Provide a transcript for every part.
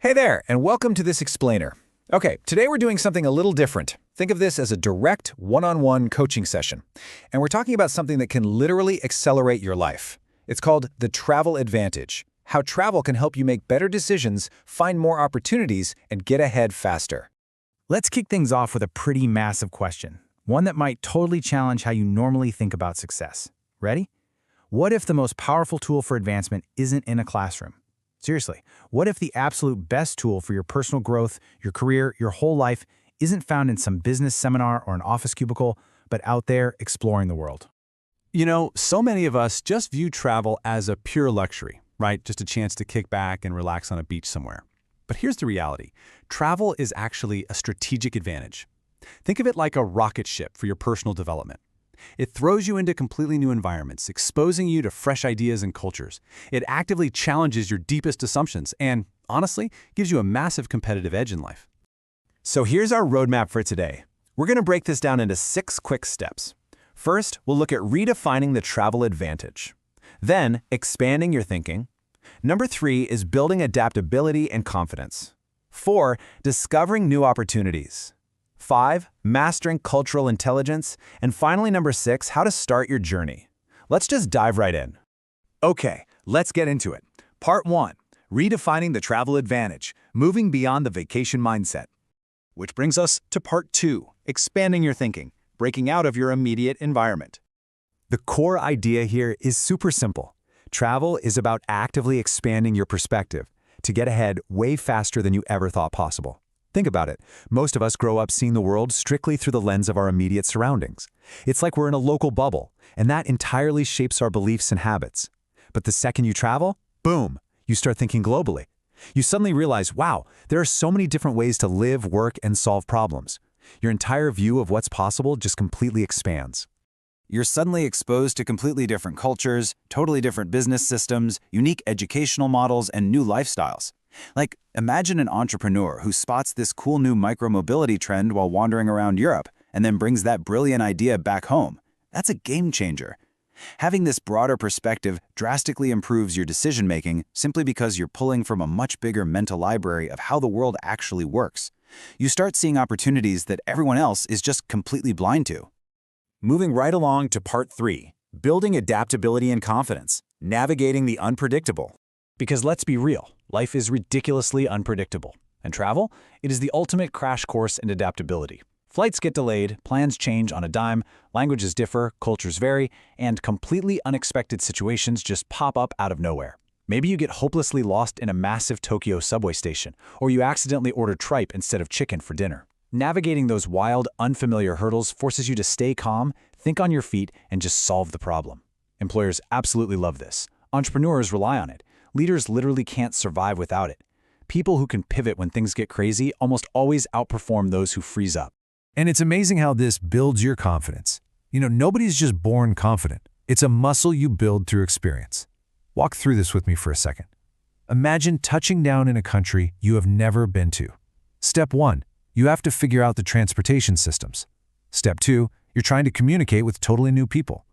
Hey there, and welcome to this explainer. Okay, today we're doing something a little different. Think of this as a direct one-on-one coaching session. And we're talking about something that can literally accelerate your life. It's called the travel advantage, how travel can help you make better decisions, find more opportunities, and get ahead faster. Let's kick things off with a pretty massive question, one that might totally challenge how you normally think about success. Ready? What if the most powerful tool for advancement isn't in a classroom? Seriously, what if the absolute best tool for your personal growth, your career, your whole life isn't found in some business seminar or an office cubicle, but out there exploring the world? You know, so many of us just view travel as a pure luxury, right? Just a chance to kick back and relax on a beach somewhere. But here's the reality. Travel is actually a strategic advantage. Think of it like a rocket ship for your personal development. It throws you into completely new environments, exposing you to fresh ideas and cultures. It actively challenges your deepest assumptions and, honestly, gives you a massive competitive edge in life. So here's our roadmap for today. We're going to break this down into 6 quick steps. First, we'll look at redefining the travel advantage. Then, expanding your thinking. Number 3 is building adaptability and confidence. 4, discovering new opportunities. 5, mastering cultural intelligence. And finally, number 6, how to start your journey. Let's just dive right in. Okay, let's get into it. Part 1, redefining the travel advantage, moving beyond the vacation mindset. Which brings us to Part 2, expanding your thinking, breaking out of your immediate environment. The core idea here is super simple. Travel is about actively expanding your perspective to get ahead way faster than you ever thought possible. Think about it. Most of us grow up seeing the world strictly through the lens of our immediate surroundings. It's like we're in a local bubble, and that entirely shapes our beliefs and habits. But the second you travel, boom, you start thinking globally. You suddenly realize, wow, there are so many different ways to live, work, and solve problems. Your entire view of what's possible just completely expands. You're suddenly exposed to completely different cultures, totally different business systems, unique educational models, and new lifestyles. Like, imagine an entrepreneur who spots this cool new micromobility trend while wandering around Europe and then brings that brilliant idea back home. That's a game changer. Having this broader perspective drastically improves your decision-making simply because you're pulling from a much bigger mental library of how the world actually works. You start seeing opportunities that everyone else is just completely blind to. Moving right along to Part 3, building adaptability and confidence, navigating the unpredictable. Because let's be real, life is ridiculously unpredictable. And travel? It is the ultimate crash course in adaptability. Flights get delayed, plans change on a dime, languages differ, cultures vary, and completely unexpected situations just pop up out of nowhere. Maybe you get hopelessly lost in a massive Tokyo subway station, or you accidentally order tripe instead of chicken for dinner. Navigating those wild, unfamiliar hurdles forces you to stay calm, think on your feet, and just solve the problem. Employers absolutely love this. Entrepreneurs rely on it. Leaders literally can't survive without it. People who can pivot when things get crazy almost always outperform those who freeze up. And it's amazing how this builds your confidence. You know, nobody's just born confident. It's a muscle you build through experience. Walk through this with me for a second. Imagine touching down in a country you have never been to. Step 1, you have to figure out the transportation systems. Step 2, you're trying to communicate with totally new people.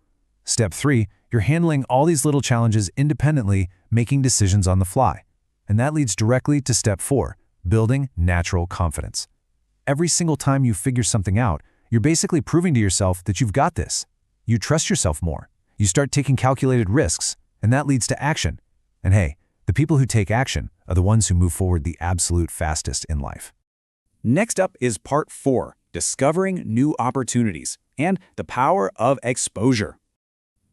Step 3, you're handling all these little challenges independently, making decisions on the fly. And that leads directly to Step 4, building natural confidence. Every single time you figure something out, you're basically proving to yourself that you've got this. You trust yourself more. You start taking calculated risks, and that leads to action. And hey, the people who take action are the ones who move forward the absolute fastest in life. Next up is Part 4, discovering new opportunities and the power of exposure.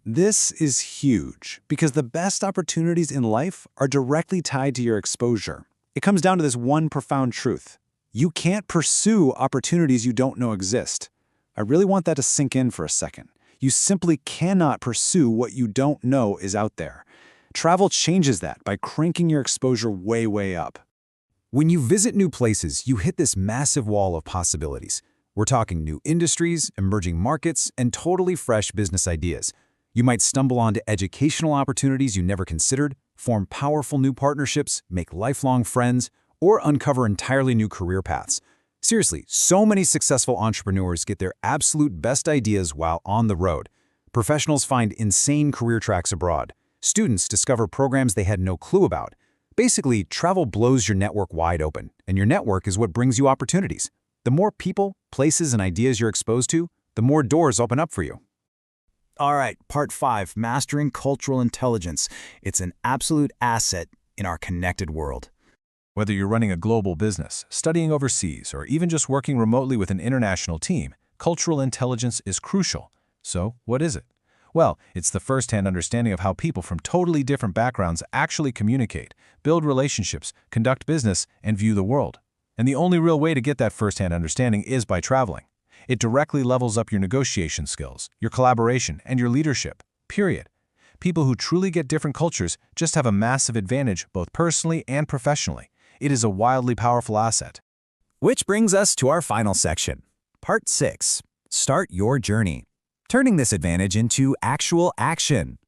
This is huge because the best opportunities in life are directly tied to your exposure. It comes down to this one profound truth. You can't pursue opportunities you don't know exist. I really want that to sink in for a second. You simply cannot pursue what you don't know is out there. Travel changes that by cranking your exposure way, way up. When you visit new places, you hit this massive wall of possibilities. We're talking new industries, emerging markets, and totally fresh business ideas. You might stumble onto educational opportunities you never considered, form powerful new partnerships, make lifelong friends, or uncover entirely new career paths. Seriously, so many successful entrepreneurs get their absolute best ideas while on the road. Professionals find insane career tracks abroad. Students discover programs they had no clue about. Basically, travel blows your network wide open, and your network is what brings you opportunities. The more people, places, and ideas you're exposed to, the more doors open up for you. All right, part 5, mastering cultural intelligence. It's an absolute asset in our connected world. Whether you're running a global business, studying overseas, or even just working remotely with an international team, cultural intelligence is crucial. So, what is it? Well, it's the first-hand understanding of how people from totally different backgrounds actually communicate, build relationships, conduct business, and view the world. And the only real way to get that first-hand understanding is by traveling. It directly levels up your negotiation skills, your collaboration, and your leadership. Period. People who truly get different cultures just have a massive advantage both personally and professionally. It is a wildly powerful asset. Which brings us to our final section. Part 6. Start your journey. Turning this advantage into actual action.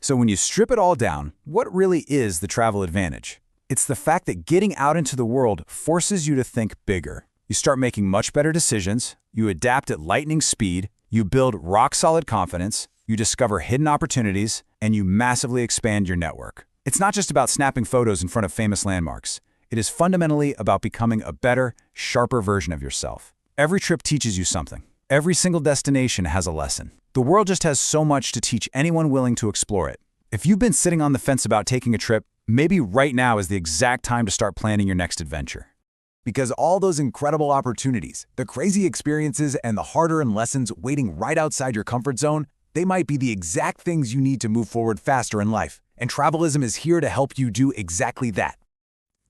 So when you strip it all down, what really is the travel advantage? It's the fact that getting out into the world forces you to think bigger. You start making much better decisions, you adapt at lightning speed, you build rock-solid confidence, you discover hidden opportunities, and you massively expand your network. It's not just about snapping photos in front of famous landmarks. It is fundamentally about becoming a better, sharper version of yourself. Every trip teaches you something. Every single destination has a lesson. The world just has so much to teach anyone willing to explore it. If you've been sitting on the fence about taking a trip, maybe right now is the exact time to start planning your next adventure. Because all those incredible opportunities, the crazy experiences, and the hard-earned lessons waiting right outside your comfort zone, they might be the exact things you need to move forward faster in life. And Travelism is here to help you do exactly that.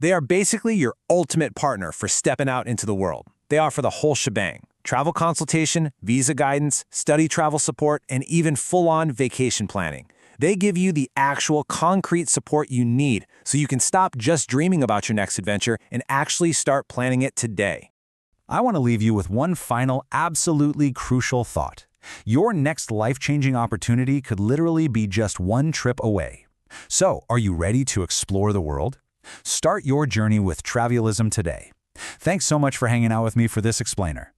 They are basically your ultimate partner for stepping out into the world. They offer the whole shebang: travel consultation, visa guidance, study travel support, and even full-on vacation planning. They give you the actual concrete support you need so you can stop just dreaming about your next adventure and actually start planning it today. I want to leave you with one final, absolutely crucial thought. Your next life-changing opportunity could literally be just one trip away. So, are you ready to explore the world? Start your journey with Travelism today. Thanks so much for hanging out with me for this explainer.